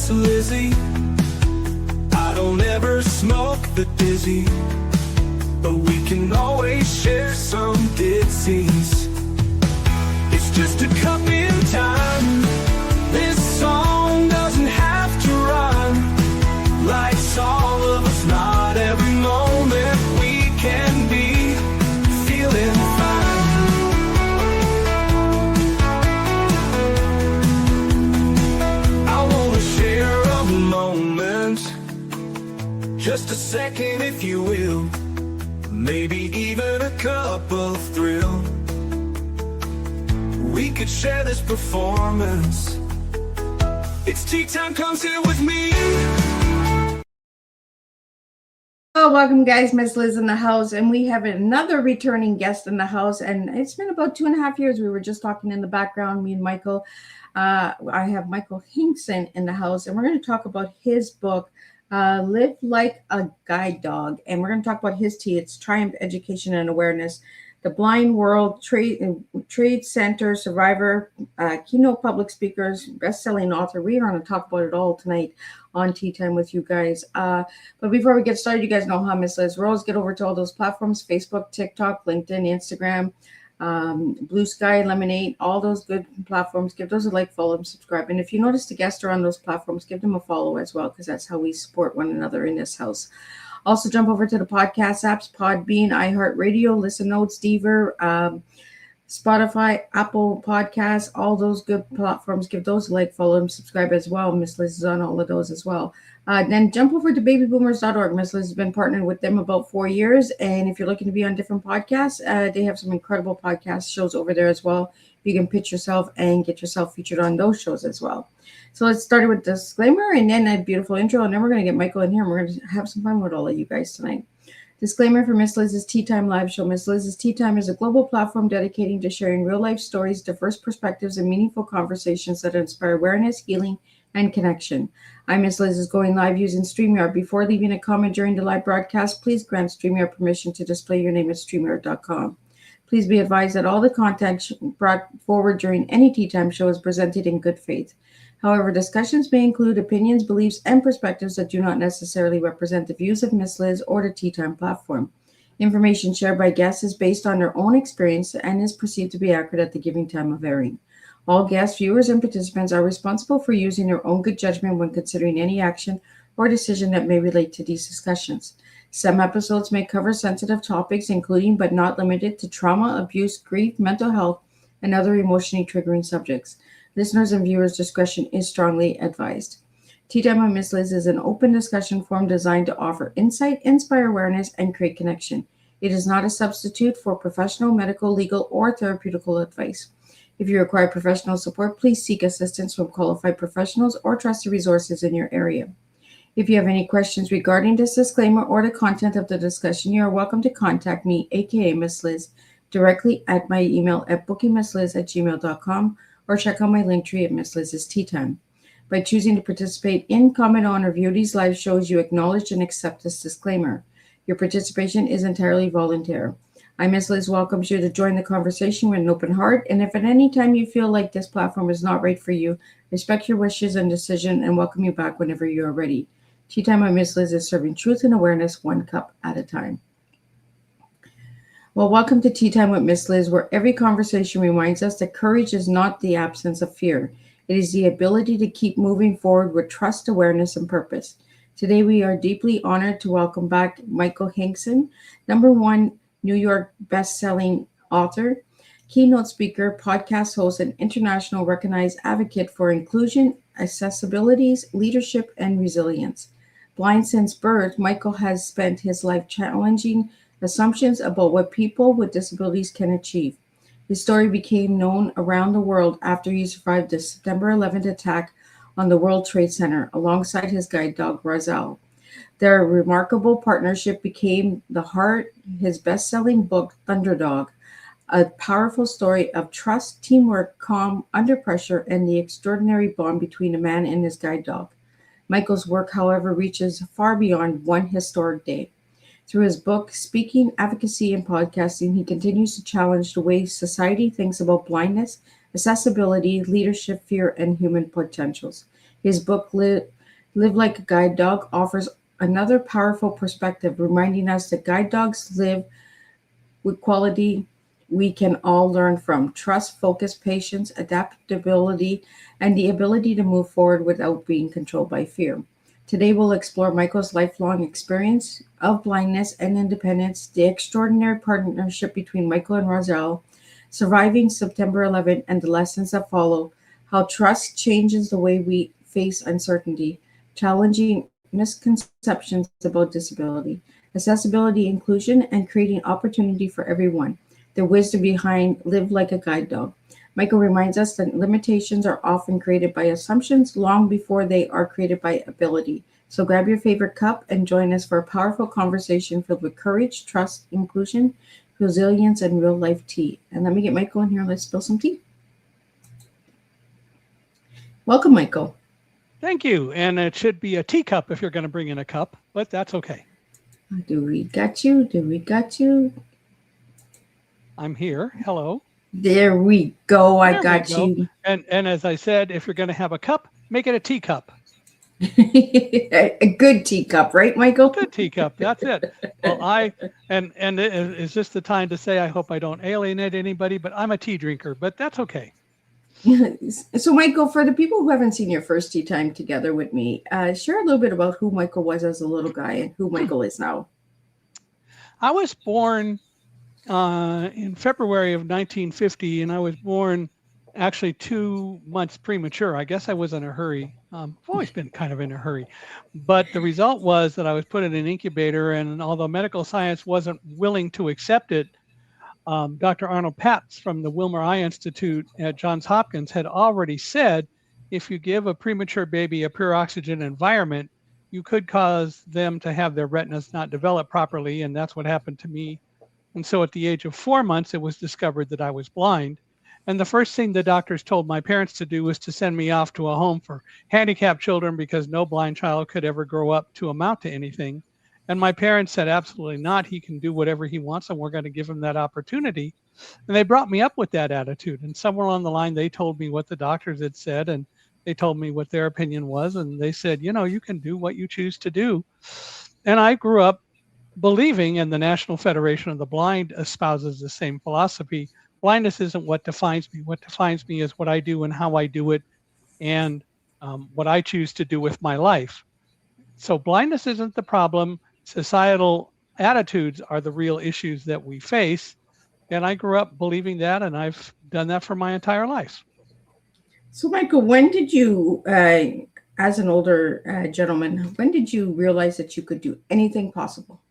Miss Lizzie. I don't ever smoke the dizzy, but we can always share some disease. It's just a cup in time. This song doesn't have to run. Life's all of us, not every moment we can be feeling fine. I wanna share a moment, just a second if you will, maybe even a cup of thrill. We could share this performance. It's tea time, come sit with me. Oh, welcome guys, Miss Liz in the house, and we have another returning guest in the house, and it's been about 2.5 years. We were just talking in the background, me and Michael. I have Michael Hingson in the house, and we're going to talk about his book, Live Like a Guide Dog, and we're going to talk about his tea. It's Triumph Education and Awareness, the Blind World Trade Center survivor, keynote public speakers, best-selling author. We are going to talk about it all tonight on Tea Time with you guys. But before we get started, you guys know how Miss Liz rolls. Get over to all those platforms: Facebook, TikTok, LinkedIn, Instagram, Blue Sky, Lemonade, all those good platforms. Give those a like, follow, and subscribe. And if you notice the guests are on those platforms, give them a follow as well, because that's how we support one another in this house. Also, jump over to the podcast apps: Podbean, iHeartRadio, Listen Notes, Deezer, Spotify, Apple Podcasts, all those good platforms. Give those a like, follow, and subscribe as well. Miss Liz is on all of those as well. Then jump over to babyboomers.org. Miss Liz has been partnering with them about 4 years. And if you're looking to be on different podcasts, they have some incredible podcast shows over there as well. You can pitch yourself and get yourself featured on those shows as well. So let's start with disclaimer and then a beautiful intro. And then we're going to get Michael in here and we're going to have some fun with all of you guys tonight. Disclaimer for Miss Liz's Tea Time live show. Miss Liz's Tea Time is a global platform dedicating to sharing real life stories, diverse perspectives, and meaningful conversations that inspire awareness, healing, and connection. I'm Miss Liz is going live using StreamYard. Before leaving a comment during the live broadcast, please grant StreamYard permission to display your name at StreamYard.com. Please be advised that all the content brought forward during any Tea Time show is presented in good faith. However, discussions may include opinions, beliefs, and perspectives that do not necessarily represent the views of Miss Liz or the Tea Time platform. Information shared by guests is based on their own experience and is perceived to be accurate at the given time of airing. All guests, viewers, and participants are responsible for using their own good judgment when considering any action or decision that may relate to these discussions. Some episodes may cover sensitive topics, including but not limited to trauma, abuse, grief, mental health, and other emotionally triggering subjects. Listeners' and viewers' discretion is strongly advised. Tea Time with Miss Liz is an open discussion forum designed to offer insight, inspire awareness, and create connection. It is not a substitute for professional, medical, legal, or therapeutical advice. If you require professional support, please seek assistance from qualified professionals or trusted resources in your area. If you have any questions regarding this disclaimer or the content of the discussion, you are welcome to contact me, aka Miss Liz, directly at my email at bookingmissliz@gmail.com or check out my link tree at Miss Liz's Tea Time. By choosing to participate in, comment on, or view these live shows, you acknowledge and accept this disclaimer. Your participation is entirely voluntary. I, Miss Liz, welcomes you to join the conversation with an open heart, and if at any time you feel like this platform is not right for you, respect your wishes and decision and welcome you back whenever you are ready. Tea Time with Miss Liz is serving truth and awareness one cup at a time. Well, welcome to Tea Time with Miss Liz, where every conversation reminds us that courage is not the absence of fear. It is the ability to keep moving forward with trust, awareness, and purpose. Today, we are deeply honored to welcome back Michael Hingson, #1 New York best-selling author, keynote speaker, podcast host, and international recognized advocate for inclusion, accessibilities, leadership, and resilience. Blind since birth, Michael has spent his life challenging assumptions about what people with disabilities can achieve. His story became known around the world after he survived the September 11th attack on the World Trade Center alongside his guide dog, Roselle. Their remarkable partnership became the heart his best-selling book, Thunderdog, a powerful story of trust, teamwork, calm under pressure, and the extraordinary bond between a man and his guide dog. Michael's work, however, reaches far beyond one historic day. Through his book, speaking, advocacy, and podcasting, he continues to challenge the way society thinks about blindness, accessibility, leadership, fear, and human potentials. His book, Live Like a Guide Dog, offers another powerful perspective, reminding us that guide dogs live with quality we can all learn from: trust, focus, patience, adaptability, and the ability to move forward without being controlled by fear. Today, we'll explore Michael's lifelong experience of blindness and independence, the extraordinary partnership between Michael and Roselle, surviving September 11, and the lessons that follow, how trust changes the way we face uncertainty, challenging misconceptions about disability, accessibility, inclusion, and creating opportunity for everyone. The wisdom behind Live Like a Guide Dog. Michael reminds us that limitations are often created by assumptions long before they are created by ability. So grab your favorite cup and join us for a powerful conversation filled with courage, trust, inclusion, resilience, and real life tea. And let me get Michael in here. Let's spill some tea. Welcome, Michael. Thank you. And it should be a teacup if you're going to bring in a cup, but that's okay. Do we got you? Do we got you? I'm here. Hello. There we go. I There we got go. you. And as I said, if you're going to have a cup, make it a teacup. A good teacup, right, Michael? Good teacup. That's it. Well, is this the time to say I hope I don't alienate anybody, but I'm a tea drinker, but that's okay. So, Michael, for the people who haven't seen your first tea time together with me, share a little bit about who Michael was as a little guy and who Michael is now. I was born in February of 1950, and I was born actually 2 months premature. I guess I was in a hurry. I've always been kind of in a hurry. But the result was that I was put in an incubator, and although medical science wasn't willing to accept it, Dr. Arnold Patz from the Wilmer Eye Institute at Johns Hopkins had already said, if you give a premature baby a pure oxygen environment, you could cause them to have their retinas not develop properly, and that's what happened to me. And so at the age of 4 months, it was discovered that I was blind. And the first thing the doctors told my parents to do was to send me off to a home for handicapped children, because no blind child could ever grow up to amount to anything. And my parents said, absolutely not. He can do whatever he wants, and we're going to give him that opportunity. And they brought me up with that attitude. And somewhere along the line, they told me what the doctors had said, and they told me what their opinion was. And they said, you can do what you choose to do. And I grew up believing, and the National Federation of the Blind espouses the same philosophy: blindness isn't what defines me. What defines me is what I do and how I do it, and what I choose to do with my life. So blindness isn't the problem. Societal attitudes are the real issues that we face. And I grew up believing that, and I've done that for my entire life. So, Michael, when did you, as an older gentleman, when did you realize that you could do anything possible?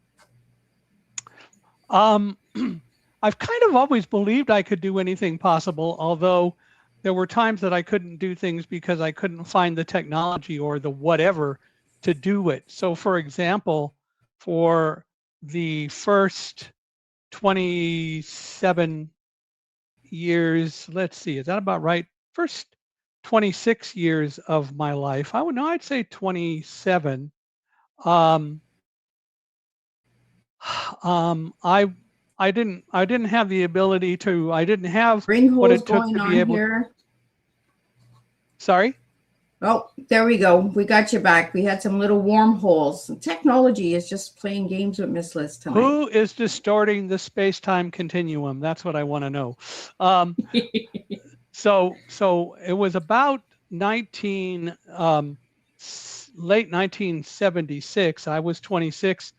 I've kind of always believed I could do anything possible, although there were times that I couldn't do things because I couldn't find the technology or the whatever to do it. So, for example, for the first 27 years, let's see, is that about right? First 26 years of my life, I'd say 27. I didn't have the ability to. I didn't have Ring what holes it took going to on be able. here. Sorry. Oh, there we go. We got you back. We had some little wormholes. Technology is just playing games with Miss Liz tonight. Who is distorting the space-time continuum? That's what I want to know. So it was about late 1976. I was 26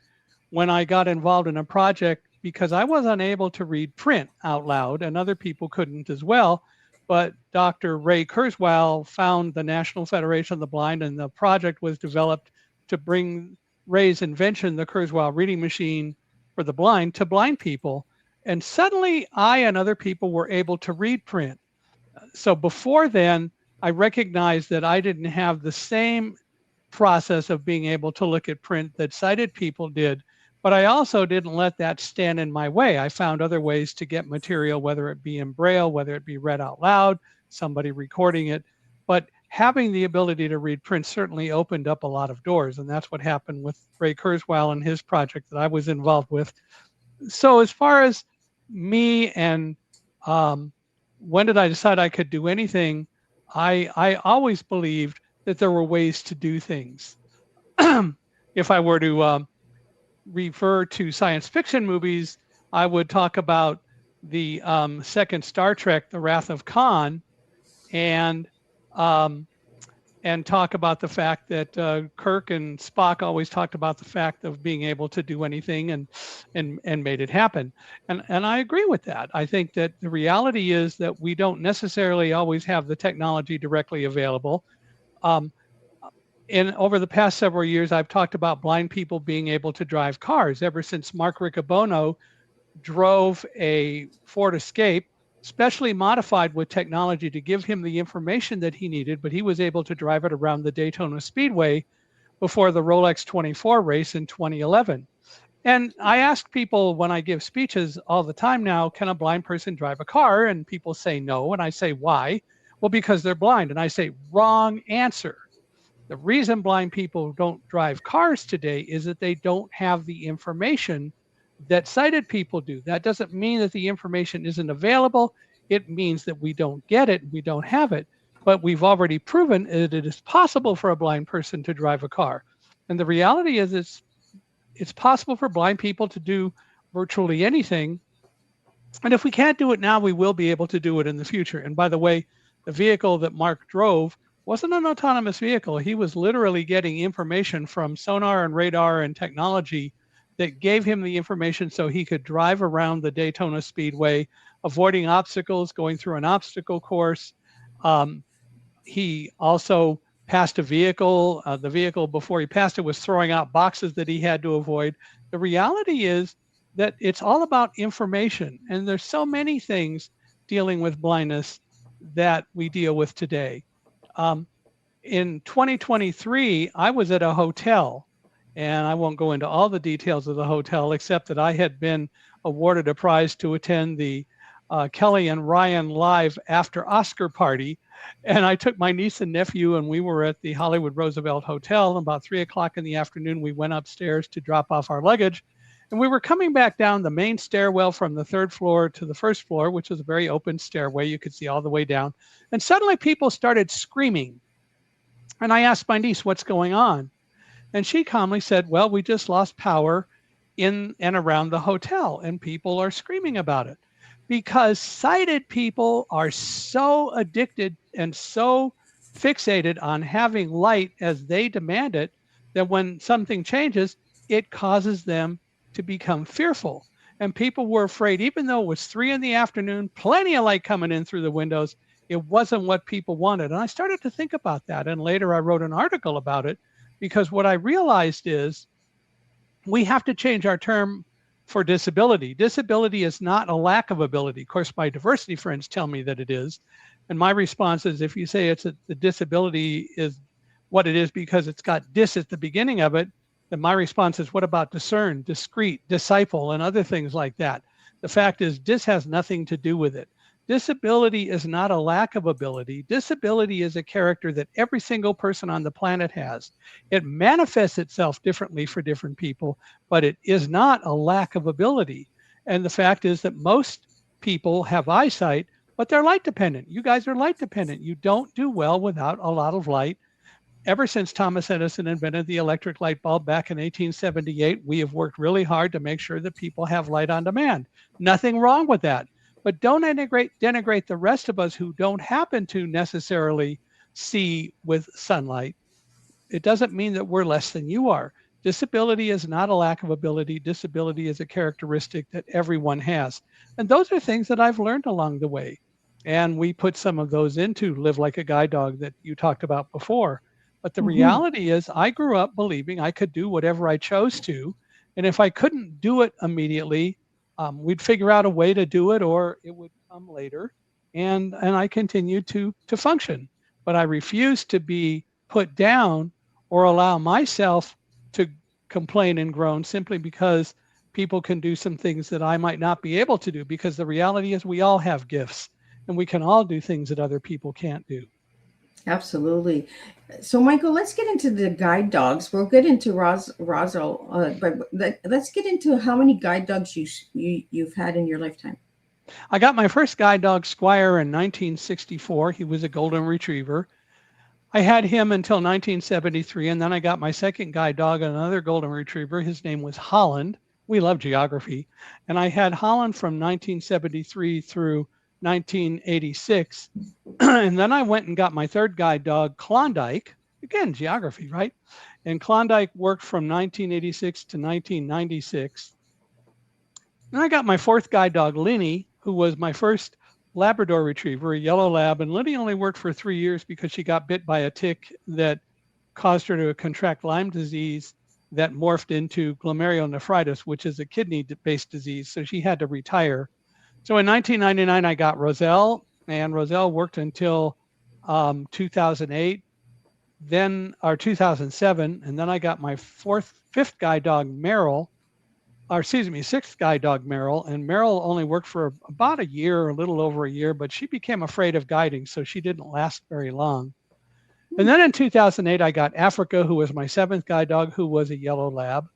when I got involved in a project because I was unable to read print out loud, and other people couldn't as well. But Dr. Ray Kurzweil found the National Federation of the Blind, and the project was developed to bring Ray's invention, the Kurzweil reading machine for the blind, to blind people. And suddenly I and other people were able to read print. So before then, I recognized that I didn't have the same process of being able to look at print that sighted people did, but I also didn't let that stand in my way. I found other ways to get material, whether it be in Braille, whether it be read out loud, somebody recording it. But having the ability to read print certainly opened up a lot of doors, and that's what happened with Ray Kurzweil and his project that I was involved with. So as far as me and when did I decide I could do anything, I always believed that there were ways to do things. If I were to refer to science fiction movies, I would talk about the second Star Trek, The Wrath of Khan, and talk about the fact that Kirk and Spock always talked about the fact of being able to do anything and made it happen. And I agree with that. I think that the reality is that we don't necessarily always have the technology directly available. Over the past several years, I've talked about blind people being able to drive cars. Ever since Mark Riccobono drove a Ford Escape, specially modified with technology to give him the information that he needed, but he was able to drive it around the Daytona Speedway before the Rolex 24 race in 2011. And I ask people when I give speeches all the time now, can a blind person drive a car? And people say no. And I say, why? Well, because they're blind. And I say, wrong answer. The reason blind people don't drive cars today is that they don't have the information that sighted people do. That doesn't mean that the information isn't available. It means that we don't get it, we don't have it. But we've already proven that it is possible for a blind person to drive a car. And the reality is it's possible for blind people to do virtually anything. And if we can't do it now, we will be able to do it in the future. And by the way, the vehicle that Mark drove wasn't an autonomous vehicle. He was literally getting information from sonar and radar and technology that gave him the information so he could drive around the Daytona Speedway, avoiding obstacles, going through an obstacle course. He also passed a vehicle. The vehicle before he passed it was throwing out boxes that he had to avoid. The reality is that it's all about information. And there's so many things dealing with blindness that we deal with today. In 2023, I was at a hotel, and I won't go into all the details of the hotel, except that I had been awarded a prize to attend the Kelly and Ryan Live After Oscar party. And I took my niece and nephew, and we were at the Hollywood Roosevelt Hotel. About 3 o'clock in the afternoon, we went upstairs to drop off our luggage. And we were coming back down the main stairwell from the third floor to the first floor, which was a very open stairway. You could see all the way down. And suddenly people started screaming. And I asked my niece, what's going on? And she calmly said, well, we just lost power in and around the hotel, and people are screaming about it. Because sighted people are so addicted and so fixated on having light as they demand it, that when something changes, it causes them to become fearful. And people were afraid, even though it was 3 in the afternoon, plenty of light coming in through the windows, it wasn't what people wanted. And I started to think about that. And later I wrote an article about it, because what I realized is we have to change our term for disability. Disability is not a lack of ability. Of course, my diversity friends tell me that it is. And my response is, if you say the disability is what it is because it's got dis at the beginning of it, then my response is, what about discern, discrete, disciple, and other things like that? The fact is, dis has nothing to do with it. Disability is not a lack of ability. Disability is a character that every single person on the planet has. It manifests itself differently for different people, but it is not a lack of ability. And the fact is that most people have eyesight, but they're light dependent. You guys are light dependent. You don't do well without a lot of light. Ever since Thomas Edison invented the electric light bulb back in 1878, we have worked really hard to make sure that people have light on demand. Nothing wrong with that. But don't denigrate the rest of us who don't happen to necessarily see with sunlight. It doesn't mean that we're less than you are. Disability is not a lack of ability. Disability is a characteristic that everyone has. And those are things that I've learned along the way. And we put some of those into Live Like a Guide Dog that you talked about before. But the reality is I grew up believing I could do whatever I chose to. And if I couldn't do it immediately, we'd figure out a way to do it, or it would come later. And I continued to function. But I refused to be put down or allow myself to complain and groan simply because people can do some things that I might not be able to do, because the reality is we all have gifts and we can all do things that other people can't do. Absolutely. So, Michael, let's get into the guide dogs. We'll get into Roselle, but let's get into how many guide dogs you've had in your lifetime. I got my first guide dog, Squire, in 1964. He was a golden retriever. I had him until 1973, and then I got my second guide dog, another golden retriever. His name was Holland. We love geography. And I had Holland from 1973 through 1986. And then I went and got my third guide dog, Klondike. Again, geography, right? And Klondike worked from 1986 to 1996. Then I got my fourth guide dog, Linny, who was my first Labrador retriever, a yellow lab. And Linny only worked for 3 years because she got bit by a tick that caused her to contract Lyme disease that morphed into glomerulonephritis, which is a kidney-based disease. So she had to retire. So in 1999, I got Roselle, and Roselle worked until 2008, then or 2007, and then I got my fifth guide dog, Merrill, sixth guide dog, Merrill, and Merrill only worked for about a year, a little over a year, but she became afraid of guiding, so she didn't last very long. And then in 2008, I got Africa, who was my seventh guide dog, who was a yellow lab.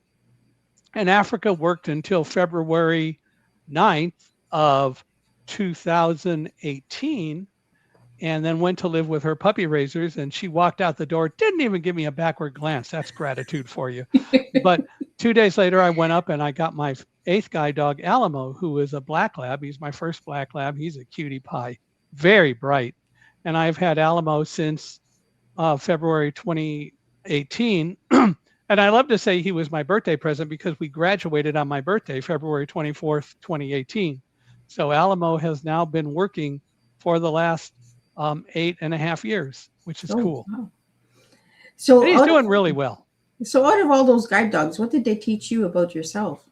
And Africa worked until February 9th of 2018, and then went to live with her puppy raisers. And she walked out the door, didn't even give me a backward glance. That's gratitude for you. But 2 days later, I went up and I got my eighth guide dog, Alamo, who is a black lab. He's my first black lab. He's a cutie pie, very bright. And I've had Alamo since February 2018. And I love to say he was my birthday present because we graduated on my birthday, February 24th, 2018. So Alamo has now been working for the last 8.5 years, which is cool. Wow. So and he's doing really well. So out of all those guide dogs, what did they teach you about yourself?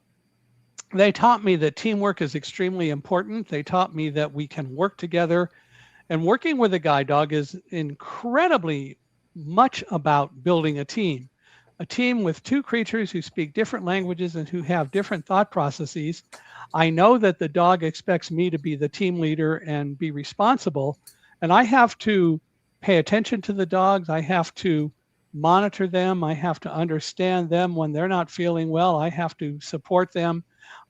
They taught me that teamwork is extremely important. They taught me that we can work together. And working with a guide dog is incredibly much about building a team with two creatures who speak different languages and who have different thought processes. I know that the dog expects me to be the team leader and be responsible, and I have to pay attention to the dogs. I have to monitor them. I have to understand them when they're not feeling well. I have to support them.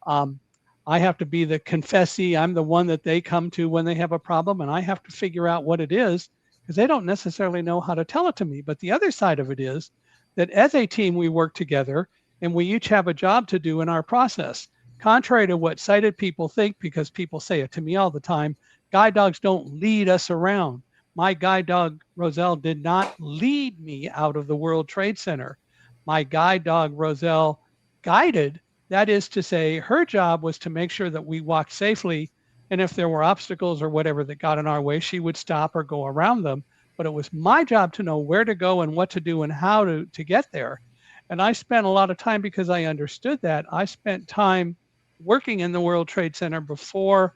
I have to be the confessee. I'm the one that they come to when they have a problem, and I have to figure out what it is because they don't necessarily know how to tell it to me. But the other side of it is that as a team, we work together and we each have a job to do in our process. Contrary to what sighted people think, because people say it to me all the time, guide dogs don't lead us around. My guide dog, Roselle, did not lead me out of the World Trade Center. My guide dog, Roselle, guided. That is to say, her job was to make sure that we walked safely. And if there were obstacles or whatever that got in our way, she would stop or go around them. But it was my job to know where to go and what to do and how to get there. And I spent a lot of time because I understood that. I spent time working in the World Trade Center before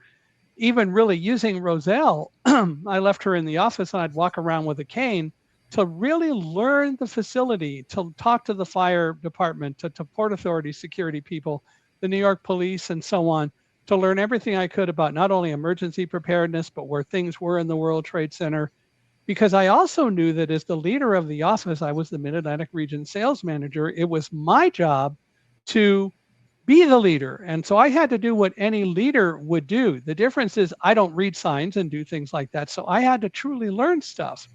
even really using Roselle. I left her in the office and I'd walk around with a cane to really learn the facility, to talk to the fire department, to Port Authority security people, the New York police, and so on, to learn everything I could about not only emergency preparedness, but where things were in the World Trade Center. Because I also knew that as the leader of the office, I was the Mid-Atlantic Region sales manager. It was my job to be the leader. And so I had to do what any leader would do. The difference is I don't read signs and do things like that. So I had to truly learn stuff.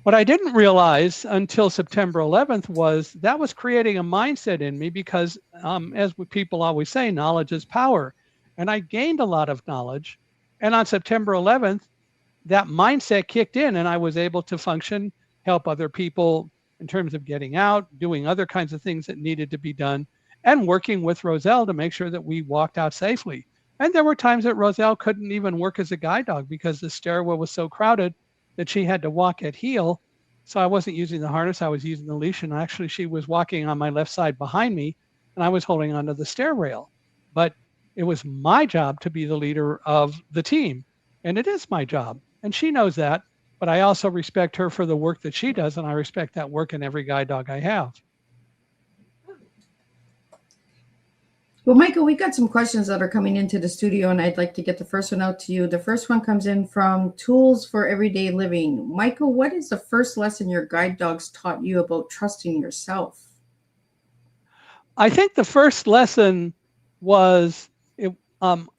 What I didn't realize until September 11th was that was creating a mindset in me because, as people always say, knowledge is power. And I gained a lot of knowledge. And on September 11th, that mindset kicked in and I was able to function, help other people in terms of getting out, doing other kinds of things that needed to be done, and working with Roselle to make sure that we walked out safely. And there were times that Roselle couldn't even work as a guide dog because the stairwell was so crowded that she had to walk at heel. So I wasn't using the harness, I was using the leash, and actually she was walking on my left side behind me and I was holding onto the stair rail. But it was my job to be the leader of the team, and it is my job. And she knows that, but I also respect her for the work that she does, and I respect that work in every guide dog I have. Well, Michael, we got some questions that are coming into the studio, and I'd like to get the first one out to you. The first one comes in from Tools for Everyday Living. Michael, what is the first lesson your guide dogs taught you about trusting yourself? I think the first lesson was,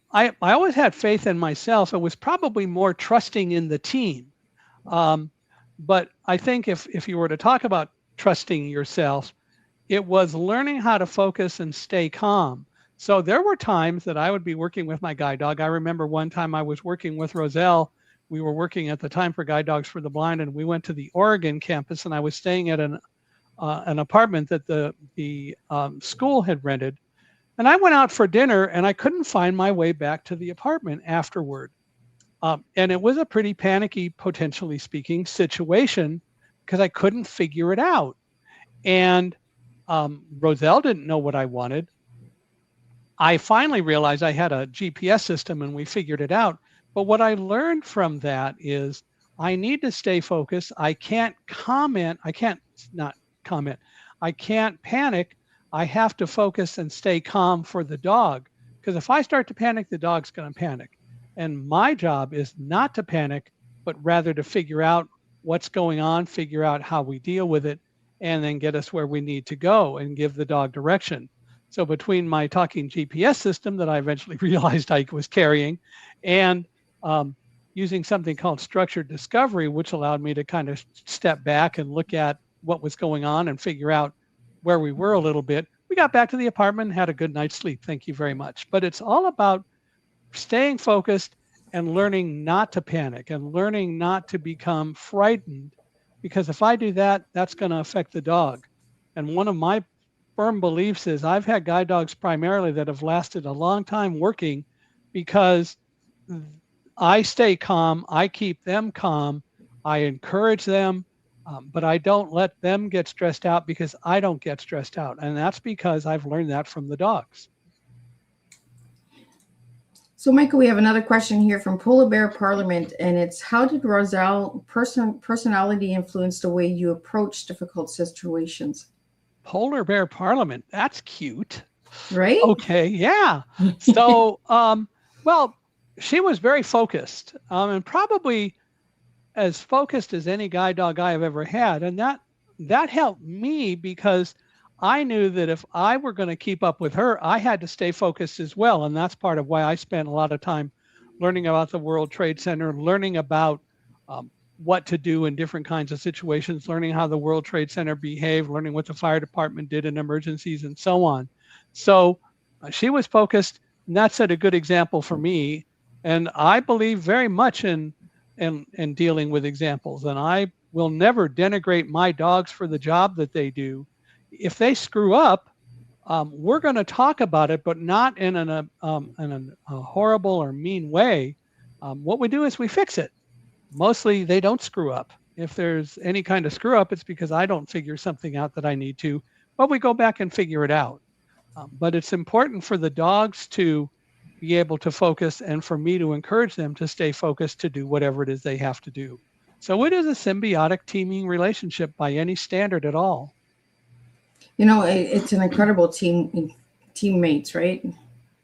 I always had faith in myself. It was probably more trusting in the team. But I think if you were to talk about trusting yourself, it was learning how to focus and stay calm. So there were times that I would be working with my guide dog. I remember one time I was working with Roselle. We were working at the time for Guide Dogs for the Blind, and we went to the Oregon campus, and I was staying at an apartment that the school had rented. And I went out for dinner, and I couldn't find my way back to the apartment afterward. And it was a pretty panicky, potentially speaking, situation because I couldn't figure it out. And Roselle didn't know what I wanted. I finally realized I had a GPS system and we figured it out. But what I learned from that is I need to stay focused. I can't comment. I can't not comment. I can't panic. I have to focus and stay calm for the dog. Because if I start to panic, the dog's going to panic. And my job is not to panic, but rather to figure out what's going on, figure out how we deal with it, and then get us where we need to go and give the dog direction. So between my talking GPS system that I eventually realized I was carrying and using something called structured discovery, which allowed me to kind of step back and look at what was going on and figure out where we were a little bit, we got back to the apartment and had a good night's sleep. Thank you very much. But it's all about staying focused and learning not to panic and learning not to become frightened, because if I do that, that's going to affect the dog. And one of my firm beliefs is I've had guide dogs primarily that have lasted a long time working because I stay calm, I keep them calm, I encourage them, but I don't let them get stressed out because I don't get stressed out. And that's because I've learned that from the dogs. So, Michael, we have another question here from Polar Bear Parliament, and it's how did Roselle personality influence the way you approach difficult situations? Polar Bear Parliament, that's cute. Right? Okay, yeah. So, well, she was very focused and probably as focused as any guide dog I have ever had. And that helped me because I knew that if I were going to keep up with her, I had to stay focused as well. And that's part of why I spent a lot of time learning about the World Trade Center, learning about what to do in different kinds of situations, learning how the World Trade Center behaved, learning what the fire department did in emergencies and so on. So she was focused, and that set a good example for me. And I believe very much in dealing with examples. And I will never denigrate my dogs for the job that they do. If they screw up, we're going to talk about it, but not in a horrible or mean way. What we do is we fix it. Mostly they don't screw up. If there's any kind of screw up, it's because I don't figure something out that I need to, but we go back and figure it out. But it's important for the dogs to be able to focus and for me to encourage them to stay focused to do whatever it is they have to do. So it is a symbiotic teaming relationship by any standard at all. You know, it's an incredible teammates, right?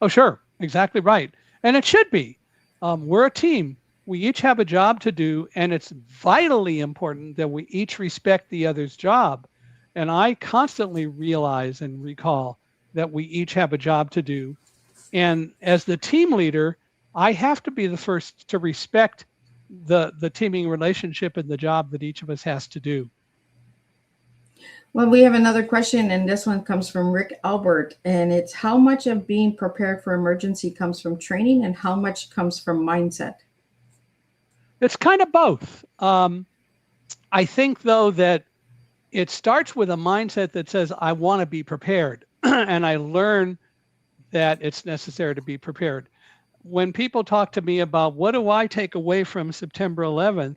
Oh, sure. Exactly right. And it should be. We're a team. We each have a job to do, and it's vitally important that we each respect the other's job. And I constantly realize and recall that we each have a job to do. And as the team leader, I have to be the first to respect the teaming relationship and the job that each of us has to do. Well, we have another question, and this one comes from Rick Albert, and it's how much of being prepared for emergency comes from training and how much comes from mindset? It's kind of both. I think, though, that it starts with a mindset that says, I want to be prepared, and I learn that it's necessary to be prepared. When people talk to me about what do I take away from September 11th,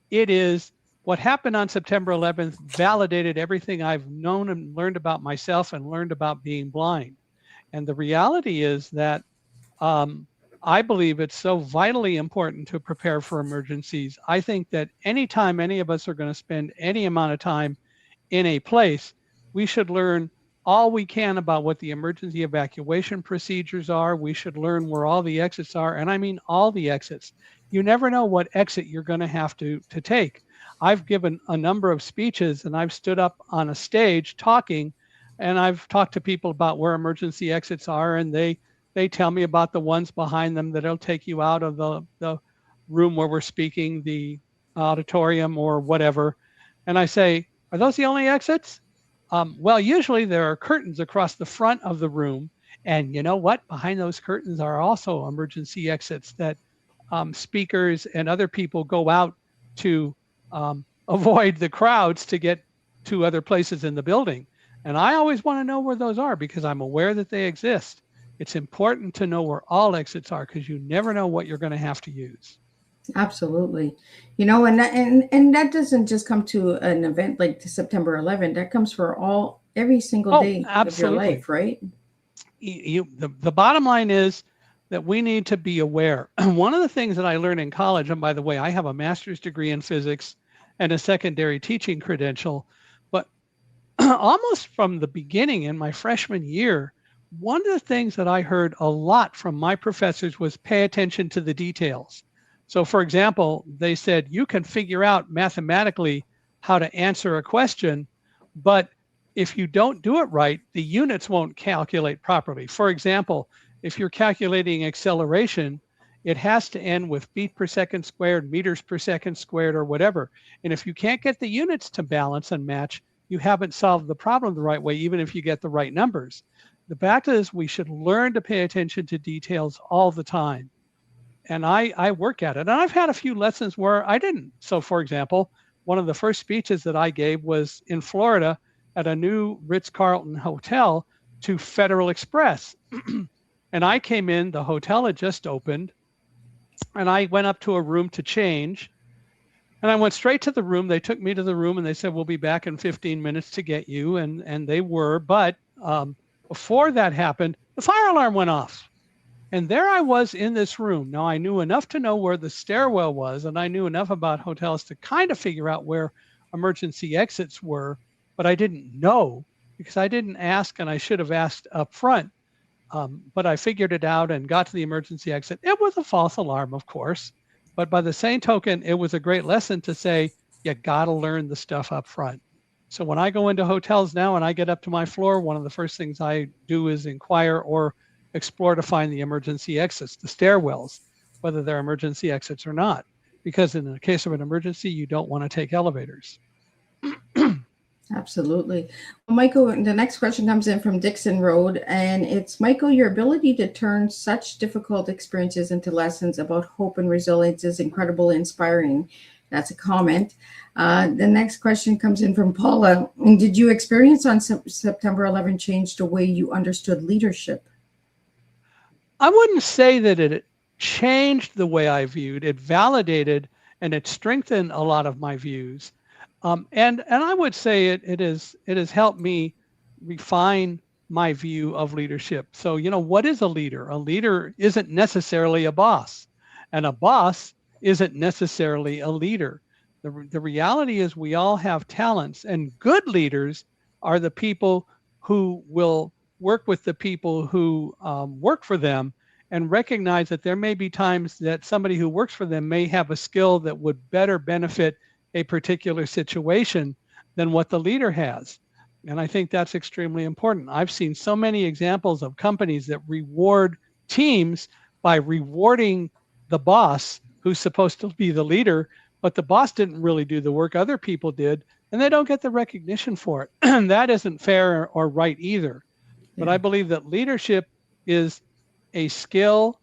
it is what happened on September 11th validated everything I've known and learned about myself and learned about being blind. And the reality is that I believe it's so vitally important to prepare for emergencies. I think that anytime any of us are going to spend any amount of time in a place, we should learn all we can about what the emergency evacuation procedures are. We should learn where all the exits are. And I mean all the exits. You never know what exit you're going to have to take. I've given a number of speeches and I've stood up on a stage talking, and I've talked to people about where emergency exits are, and they tell me about the ones behind them that'll take you out of the room where we're speaking, the auditorium or whatever, and I say, are those the only exits? Well, usually there are curtains across the front of the room. And you know what? Behind those curtains are also emergency exits that speakers and other people go out to avoid the crowds to get to other places in the building. And I always want to know where those are because I'm aware that they exist. It's important to know where all exits are because you never know what you're going to have to use. Absolutely. You know, and that doesn't just come to an event like September 11th. That comes for every single day of your life, right? The bottom line is that we need to be aware. One of the things that I learned in college, and by the way, I have a master's degree in physics and a secondary teaching credential, but almost from the beginning in my freshman year, one of the things that I heard a lot from my professors was pay attention to the details. So for example, they said, you can figure out mathematically how to answer a question, but if you don't do it right, the units won't calculate properly. For example, if you're calculating acceleration, it has to end with feet per second squared, meters per second squared, or whatever. And if you can't get the units to balance and match, you haven't solved the problem the right way, even if you get the right numbers. The fact is, we should learn to pay attention to details all the time. And I work at it. And I've had a few lessons where I didn't. So for example, one of the first speeches that I gave was in Florida at a new Ritz-Carlton hotel to Federal Express. And I came in, the hotel had just opened, and I went up to a room to change. And I went straight to the room. They took me to the room and they said, we'll be back in 15 minutes to get you. And they were, but before that happened, the fire alarm went off. And there I was in this room. Now I knew enough to know where the stairwell was, and I knew enough about hotels to kind of figure out where emergency exits were, but I didn't know because I didn't ask, and I should have asked up front. But I figured it out and got to the emergency exit. It was a false alarm, of course, but by the same token, it was a great lesson to say, you gotta learn the stuff up front. So when I go into hotels now and I get up to my floor, one of the first things I do is inquire or explore to find the emergency exits, the stairwells, whether they're emergency exits or not. Because in the case of an emergency, you don't want to take elevators. Absolutely. Well, Michael, the next question comes in from Dixon Road, and it's, Michael, your ability to turn such difficult experiences into lessons about hope and resilience is incredible, inspiring. That's a comment. The next question comes in from Paula. Did you experience on September 11 change the way you understood leadership? I wouldn't say that it changed the way I viewed. It validated and it strengthened a lot of my views. And I would say it has helped me refine my view of leadership. So, you know, what is a leader? A leader isn't necessarily a boss, and a boss isn't necessarily a leader. The reality is we all have talents, and good leaders are the people who will work with the people who work for them and recognize that there may be times that somebody who works for them may have a skill that would better benefit a particular situation than what the leader has. And I think that's extremely important. I've seen so many examples of companies that reward teams by rewarding the boss who's supposed to be the leader, but the boss didn't really do the work, other people did, and they don't get the recognition for it. And that isn't fair or right either. But I believe that leadership is a skill,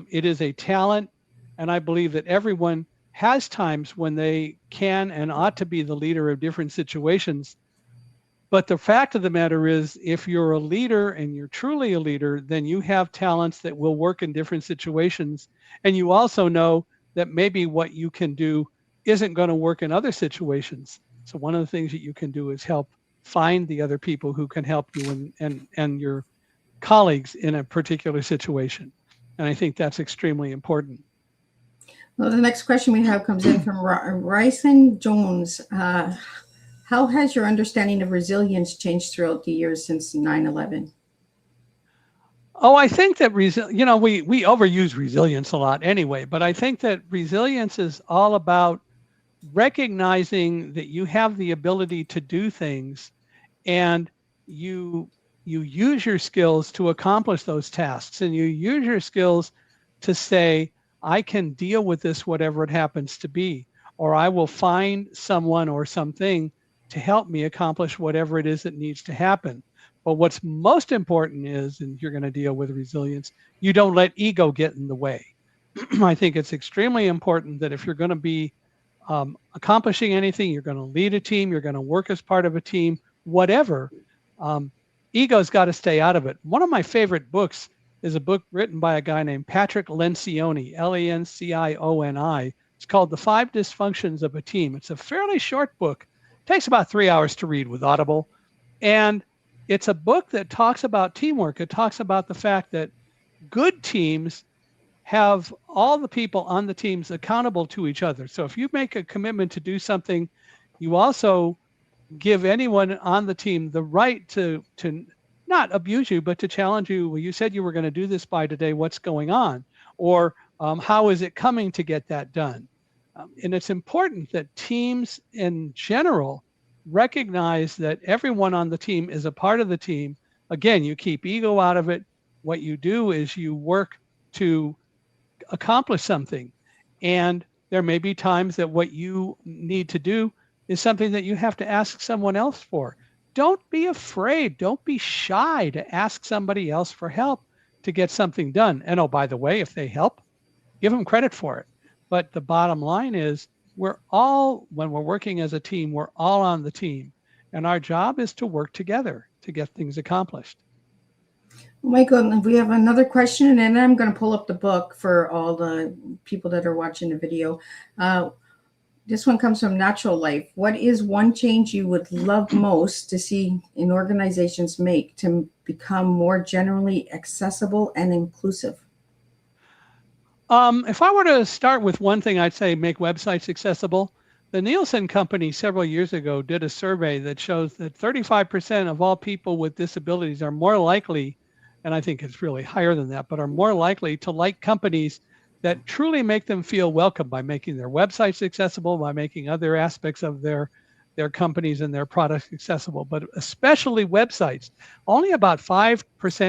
it is a talent, and I believe that everyone has times when they can and ought to be the leader of different situations. But the fact of the matter is, if you're a leader and you're truly a leader, then you have talents that will work in different situations. And you also know that maybe what you can do isn't going to work in other situations. So one of the things that you can do is help find the other people who can help you and your colleagues in a particular situation. And I think that's extremely important. Well, the next question we have comes in from Ryson Jones. How has your understanding of resilience changed throughout the years since 9/11? Oh, I think that we overuse resilience a lot anyway, but I think that resilience is all about recognizing that you have the ability to do things and you use your skills to accomplish those tasks, and you use your skills to say, I can deal with this, whatever it happens to be. or I will find someone or something to help me accomplish whatever it is that needs to happen. But what's most important is, and you're going to deal with resilience, you don't let ego get in the way. I think it's extremely important that if you're going to be accomplishing anything, you're going to lead a team, you're going to work as part of a team, whatever, ego's got to stay out of it. One of my favorite books is a book written by a guy named Patrick Lencioni, Lencioni. It's called The 5 Dysfunctions of a Team. It's a fairly short book. It takes about 3 hours to read with Audible. And it's a book that talks about teamwork. It talks about the fact that good teams have all the people on the teams accountable to each other. So if you make a commitment to do something, you also give anyone on the team the right to not abuse you, but to challenge you. Well, you said you were going to do this by today. What's going on? Or how is it coming to get that done? And it's important that teams in general recognize that everyone on the team is a part of the team. Again, you keep ego out of it. What you do is you work to accomplish something. And there may be times that what you need to do is something that you have to ask someone else for. Don't be afraid. Don't be shy to ask somebody else for help to get something done. And oh, by the way, if they help, give them credit for it. But the bottom line is when we're working as a team, we're all on the team. And our job is to work together to get things accomplished. Michael, we have another question, and then I'm going to pull up the book for all the people that are watching the video. This one comes from Natural Life. What is one change you would love most to see in organizations make to become more generally accessible and inclusive? If I were to start with one thing, I'd say make websites accessible. The Nielsen Company several years ago did a survey that shows that 35% of all people with disabilities are more likely, and I think it's really higher than that, but are more likely to like companies that truly make them feel welcome by making their websites accessible, by making other aspects of their companies and their products accessible, but especially websites. Only about 5%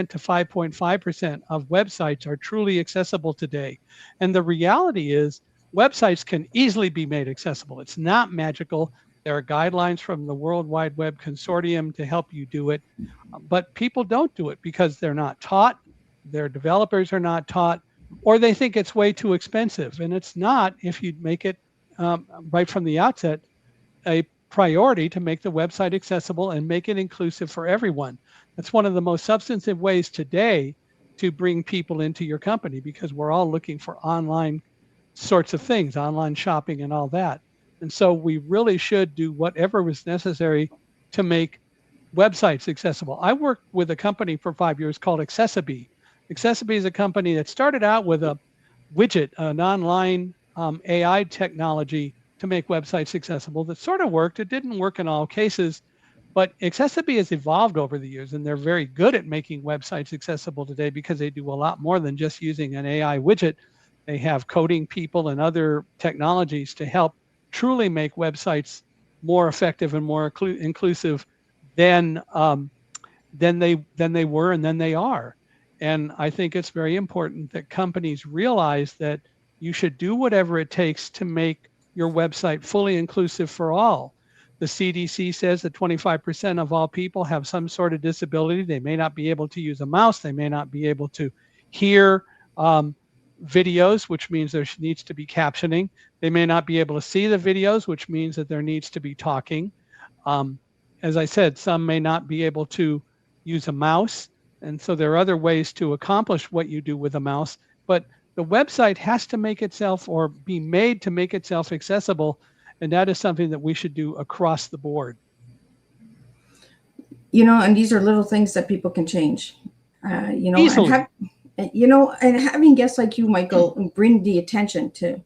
to 5.5% of websites are truly accessible today. And the reality is websites can easily be made accessible. It's not magical. There are guidelines from the World Wide Web Consortium to help you do it, but people don't do it because they're not taught, their developers are not taught, or they think it's way too expensive. And it's not if you make it right from the outset a priority to make the website accessible and make it inclusive for everyone. That's one of the most substantive ways today to bring people into your company, because we're all looking for online sorts of things, online shopping and all that. And so we really should do whatever was necessary to make websites accessible. I worked with a company for 5 years called Accessiby. Accessiby is a company that started out with a widget, an online AI technology to make websites accessible that sort of worked. It didn't work in all cases, but Accessiby has evolved over the years, and they're very good at making websites accessible today because they do a lot more than just using an AI widget. They have coding people and other technologies to help truly make websites more effective and more inclusive than they were and than they are. And I think it's very important that companies realize that you should do whatever it takes to make your website fully inclusive for all. The CDC says that 25% of all people have some sort of disability. They may not be able to use a mouse. They may not be able to hear videos, which means there needs to be captioning. They may not be able to see the videos, which means that there needs to be talking. As I said, some may not be able to use a mouse. And so there are other ways to accomplish what you do with a mouse. But the website has to make itself, or be made to make itself accessible. And that is something that we should do across the board. And these are little things that people can change, Easily. And having guests like you, Michael, bring the attention to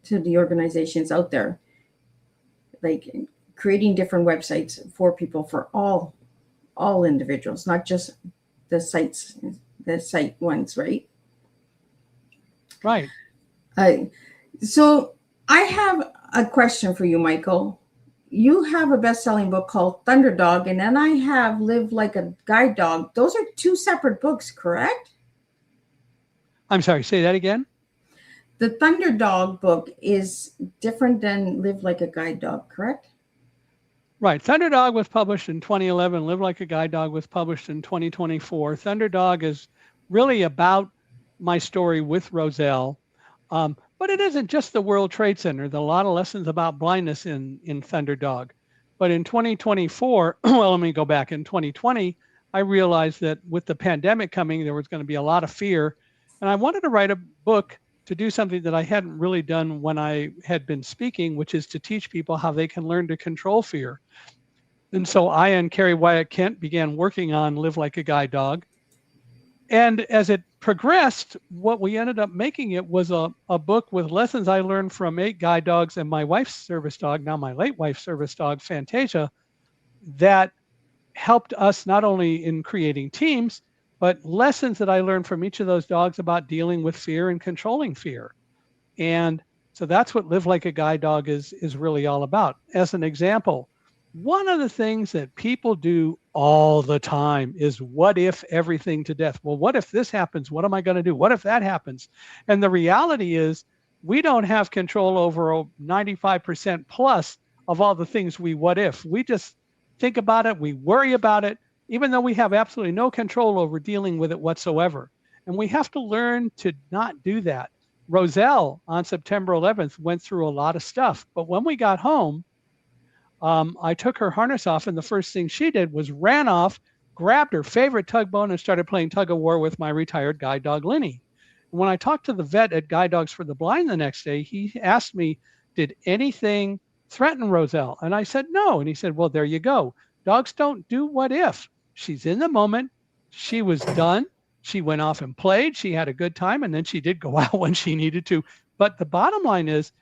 the organizations out there, like creating different websites for people, for all individuals, not just the site ones, right? Right. So I have a question for you, Michael. You have a best-selling book called Thunderdog, and then I have Live Like a Guide Dog. Those are two separate books, correct? I'm sorry, say that again. The Thunder Dog book is different than Live Like a Guide Dog, correct? Right. Thunder Dog was published in 2011. Live Like a Guide Dog was published in 2024. Thunder Dog is really about my story with Roselle. But it isn't just the World Trade Center. There are a lot of lessons about blindness in Thunder Dog. But in 2024, well, let me go back. In 2020, I realized that with the pandemic coming, there was going to be a lot of fear. And I wanted to write a book to do something that I hadn't really done when I had been speaking, which is to teach people how they can learn to control fear. And so I and Carrie Wyatt Kent began working on Live Like a Guide Dog. And as it progressed, what we ended up making it was a book with lessons I learned from 8 guide dogs and my wife's service dog, now my late wife's service dog, Fantasia, that helped us not only in creating teams, but lessons that I learned from each of those dogs about dealing with fear and controlling fear. And so that's what Live Like a Guide Dog is really all about. As an example, one of the things that people do all the time is what if everything to death? Well, what if this happens? What am I going to do? What if that happens? And the reality is we don't have control over 95% plus of all the things we what if. We just think about it. We worry about it, even though we have absolutely no control over dealing with it whatsoever. And we have to learn to not do that. Roselle on September 11th went through a lot of stuff, but when we got home, I took her harness off, and the first thing she did was ran off, grabbed her favorite tug bone, and started playing tug of war with my retired guide dog, Linny. When I talked to the vet at Guide Dogs for the Blind the next day, he asked me, did anything threaten Roselle? And I said, no. And he said, well, there you go. Dogs don't do what if. She's in the moment. She was done. She went off and played. She had a good time. And then she did go out when she needed to. But the bottom line is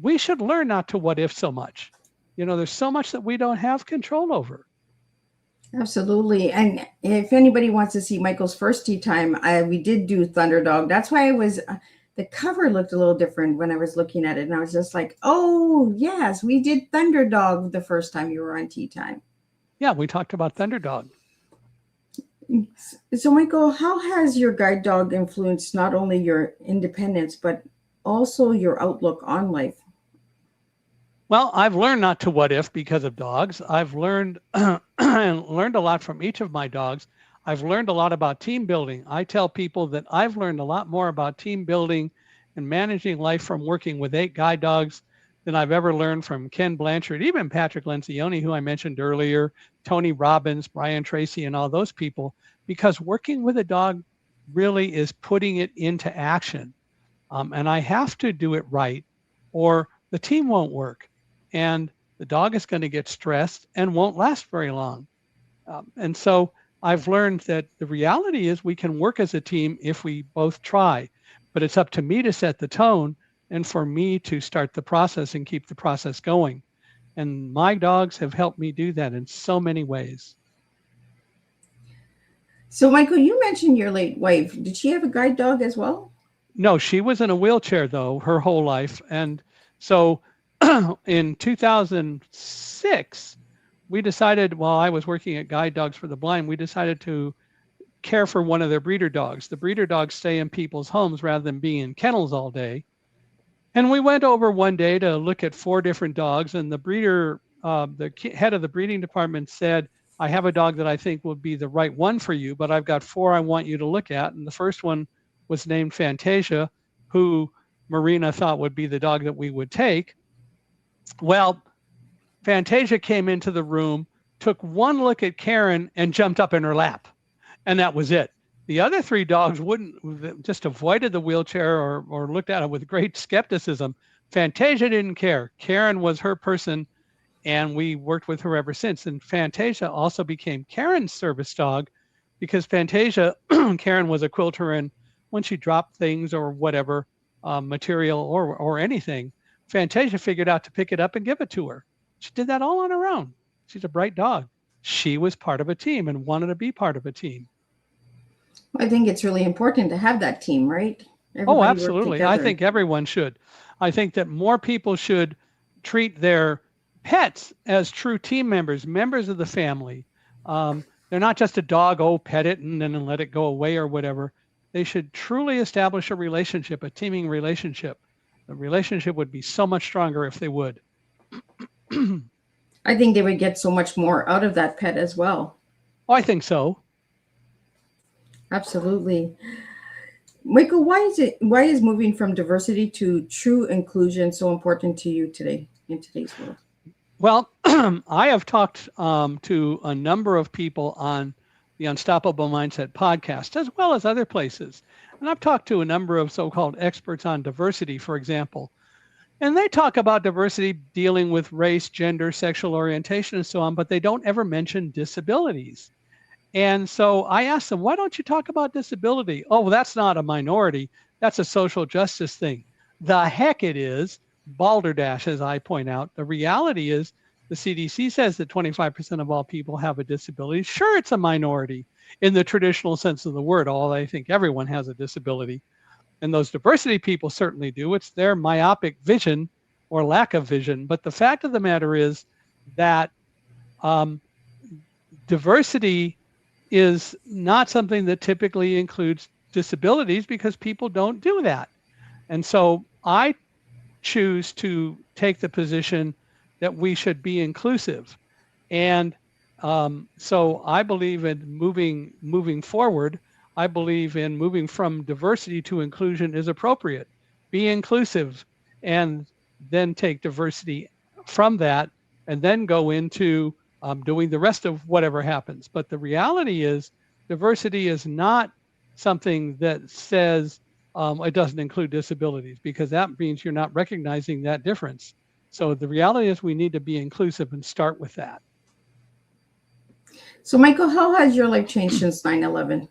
we should learn not to what if so much. You know, there's so much that we don't have control over. Absolutely. And if anybody wants to see Michael's first tea time, we did do Thunder Dog. That's why the cover looked a little different when I was looking at it. And I was just like, oh, yes, we did Thunder Dog the first time you were on Tea Time. Yeah, we talked about Thunder Dog. So, Michael, how has your guide dog influenced not only your independence, but also your outlook on life? Well, I've learned not to what if because of dogs. I've learned and learned a lot from each of my dogs. I've learned a lot about team building. I tell people that I've learned a lot more about team building and managing life from working with 8 guide dogs than I've ever learned from Ken Blanchard, even Patrick Lencioni, who I mentioned earlier, Tony Robbins, Brian Tracy, and all those people, because working with a dog really is putting it into action. And I have to do it right or the team won't work. And the dog is going to get stressed and won't last very long. And so I've learned that the reality is we can work as a team if we both try, but it's up to me to set the tone and for me to start the process and keep the process going. And my dogs have helped me do that in so many ways. So, Michael, you mentioned your late wife. Did she have a guide dog as well? No, she was in a wheelchair, though, her whole life. And so in 2006, we decided, while I was working at Guide Dogs for the Blind, we decided to care for one of their breeder dogs. The breeder dogs stay in people's homes rather than being in kennels all day. And we went over one day to look at 4 different dogs, and the breeder, the head of the breeding department said, I have a dog that I think would be the right one for you, but I've got 4 I want you to look at. And the first one was named Fantasia, who Marina thought would be the dog that we would take. Well, Fantasia came into the room, took one look at Karen, and jumped up in her lap. And that was it. The other 3 dogs just avoided the wheelchair or looked at it with great skepticism. Fantasia didn't care. Karen was her person, and we worked with her ever since. And Fantasia also became Karen's service dog because Fantasia, Karen was a quilter, and when she dropped things or whatever, material or anything, Fantasia figured out to pick it up and give it to her. She did that all on her own. She's a bright dog. She was part of a team and wanted to be part of a team. I think it's really important to have that team, right? Oh, absolutely. I think everyone should. I think that more people should treat their pets as true team members, members of the family. They're not just a dog, pet it and then let it go away or whatever. they should truly establish a relationship, a teaming relationship. The relationship would be so much stronger if they would. I think they would get so much more out of that pet as well. Oh, I think so. Absolutely. Michael, why is moving from diversity to true inclusion so important to you today in today's world? Well, I have talked to a number of people on the Unstoppable Mindset podcast, as well as other places. And I've talked to a number of so-called experts on diversity, for example. And they talk about diversity dealing with race, gender, sexual orientation, and so on, but they don't ever mention disabilities. And so I asked them, why don't you talk about disability? Oh, well, that's not a minority. That's a social justice thing. The heck it is. Balderdash, as I point out. The reality is the CDC says that 25% of all people have a disability. Sure, it's a minority in the traditional sense of the word, although I think everyone has a disability. And those diversity people certainly do. It's their myopic vision or lack of vision. But the fact of the matter is that diversity is not something that typically includes disabilities because people don't do that. And so I choose to take the position that we should be inclusive. And so I believe in moving forward. I believe in moving from diversity to inclusion is appropriate. Be inclusive and then take diversity from that and then go into doing the rest of whatever happens. But the reality is diversity is not something that says it doesn't include disabilities, because that means you're not recognizing that difference. So the reality is we need to be inclusive and start with that. So Michael, how has your life changed since 9/11?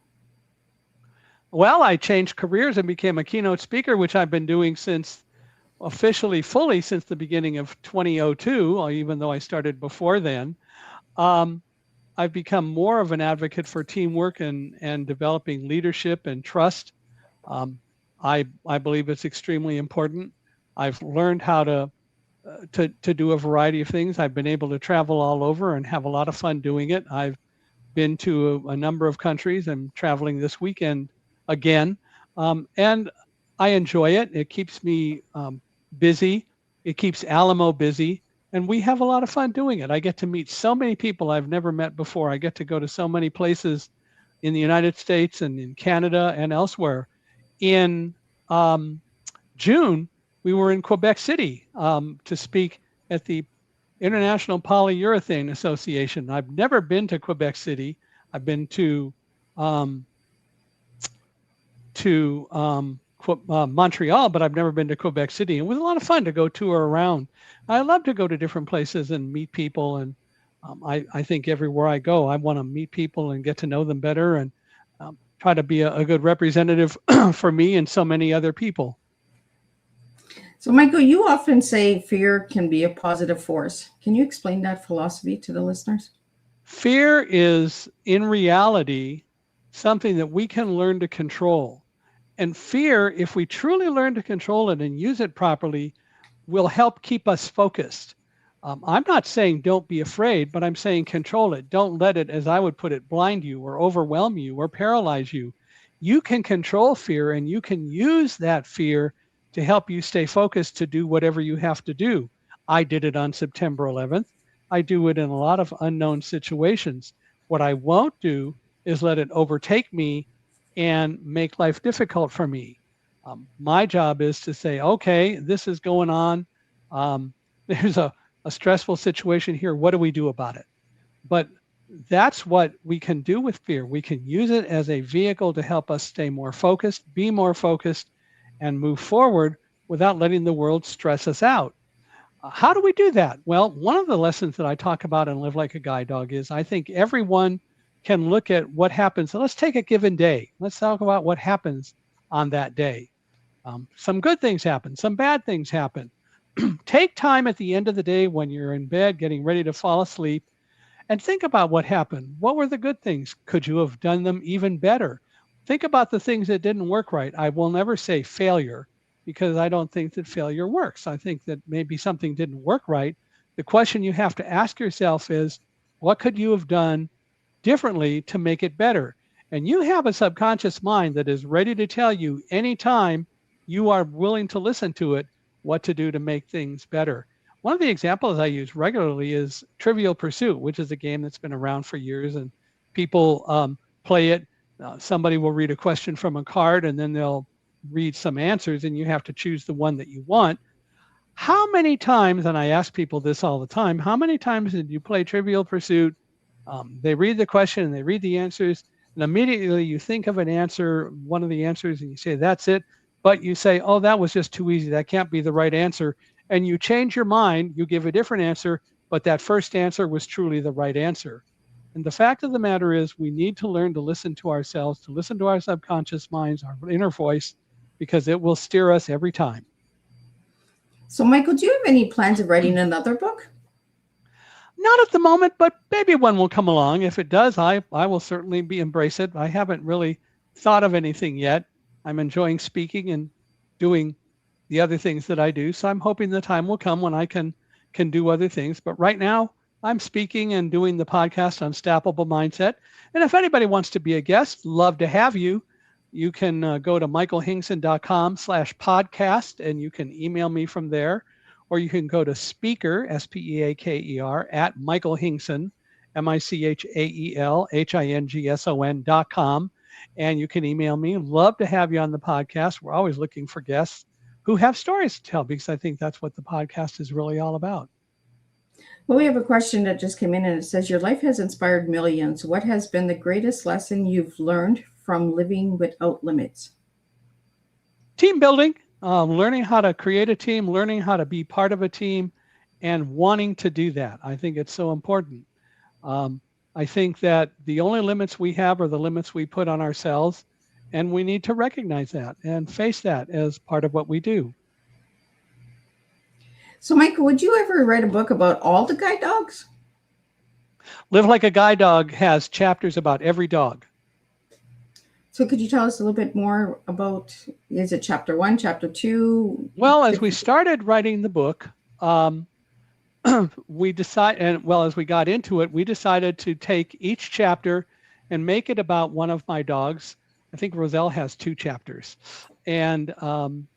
Well, I changed careers and became a keynote speaker, which I've been doing since officially fully since the beginning of 2002, even though I started before then. I've become more of an advocate for teamwork and developing leadership and trust. I believe it's extremely important. I've learned how to do a variety of things. I've been able to travel all over and have a lot of fun doing it. I've been to a number of countries. I'm traveling this weekend again, and I enjoy it. It keeps me busy. It keeps Alamo busy, and we have a lot of fun doing it. I get to meet so many people I've never met before. I get to go to so many places in the United States and in Canada and elsewhere. In June, we were in Quebec City to speak at the International Polyurethane Association. I've never been to Quebec City. I've been to Montreal, but I've never been to Quebec City. It was a lot of fun to go tour around. I love to go to different places and meet people. And I think everywhere I go, I want to meet people and get to know them better and try to be a good representative for me and so many other people. So Michael, you often say fear can be a positive force. Can you explain that philosophy to the listeners? Fear is, in reality, something that we can learn to control. And fear, if we truly learn to control it and use it properly, will help keep us focused. I'm not saying don't be afraid, but I'm saying control it. Don't let it, as I would put it, blind you or overwhelm you or paralyze you. You can control fear, and you can use that fear to help you stay focused to do whatever you have to do. I did it on September 11th. I do it in a lot of unknown situations. What I won't do is let it overtake me and make life difficult for me. My job is to say, okay, this is going on. There's a stressful situation here. What do we do about it? But that's what we can do with fear. We can use it as a vehicle to help us stay more focused, be more focused, and move forward without letting the world stress us out. How do we do that? Well, one of the lessons that I talk about in Live Like a Guide Dog is I think everyone can look at what happens. So let's take a given day. Let's talk about what happens on that day. Some good things happen, some bad things happen. Take time at the end of the day when you're in bed getting ready to fall asleep and think about what happened. What were the good things? Could you have done them even better? Think about the things that didn't work right. I will never say failure because I don't think that failure works. I think that maybe something didn't work right. The question you have to ask yourself is, what could you have done differently to make it better? And you have a subconscious mind that is ready to tell you anytime you are willing to listen to it what to do to make things better. One of the examples I use regularly is Trivial Pursuit, which is a game that's been around for years, and people play it. Somebody will read a question from a card, and then they'll read some answers, and you have to choose the one that you want. How many times, and I ask people this all the time, how many times did you play Trivial Pursuit? They read the question and they read the answers, and immediately you think of an answer, one of the answers, and you say, that's it. But you say, oh, that was just too easy. That can't be the right answer. And you change your mind, you give a different answer, but that first answer was truly the right answer. And the fact of the matter is we need to learn to listen to ourselves, to listen to our subconscious minds, our inner voice, because it will steer us every time. So, Michael, do you have any plans of writing another book? Not at the moment, but maybe one will come along. If it does, I will certainly embrace it. I haven't really thought of anything yet. I'm enjoying speaking and doing the other things that I do. So I'm hoping the time will come when I can do other things. But right now, I'm speaking and doing the podcast on Stappable Mindset. And if anybody wants to be a guest, love to have you. You can go to michaelhingson.com/podcast, and you can email me from there. Or you can go to speaker, SPEAKER, at Michael Hingson, MICHAELHINGSON.com. And you can email me. Love to have you on the podcast. We're always looking for guests who have stories to tell, because I think that's what the podcast is really all about. Well, we have a question that just came in, and it says, your life has inspired millions. What has been the greatest lesson you've learned from living without limits? Team building, learning how to create a team, learning how to be part of a team, and wanting to do that. I think it's so important. I think that the only limits we have are the limits we put on ourselves, and we need to recognize that and face that as part of what we do. So, Michael, would you ever write a book about all the guide dogs? Live Like a Guide Dog has chapters about every dog. So could you tell us a little bit more about, is it chapter 1, chapter 2? Well, as we started writing the book, we decided, and well, as we got into it, we decided to take each chapter and make it about one of my dogs. I think Roselle has 2 chapters. And I'm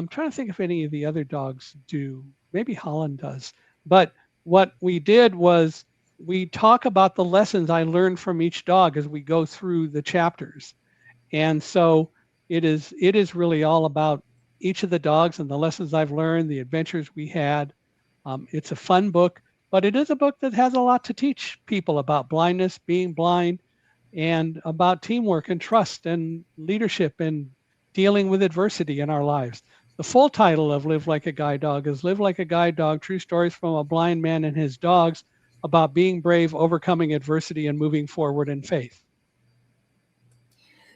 trying to think if any of the other dogs do. Maybe Holland does. But what we did was we talk about the lessons I learned from each dog as we go through the chapters. And so it is really all about each of the dogs and the lessons I've learned, the adventures we had. It's a fun book, but it is a book that has a lot to teach people about blindness, being blind, and about teamwork and trust and leadership and dealing with adversity in our lives. The full title of Live Like a Guide Dog is Live Like a Guide Dog, True Stories from a Blind Man and His Dogs, about being brave, overcoming adversity, and moving forward in faith.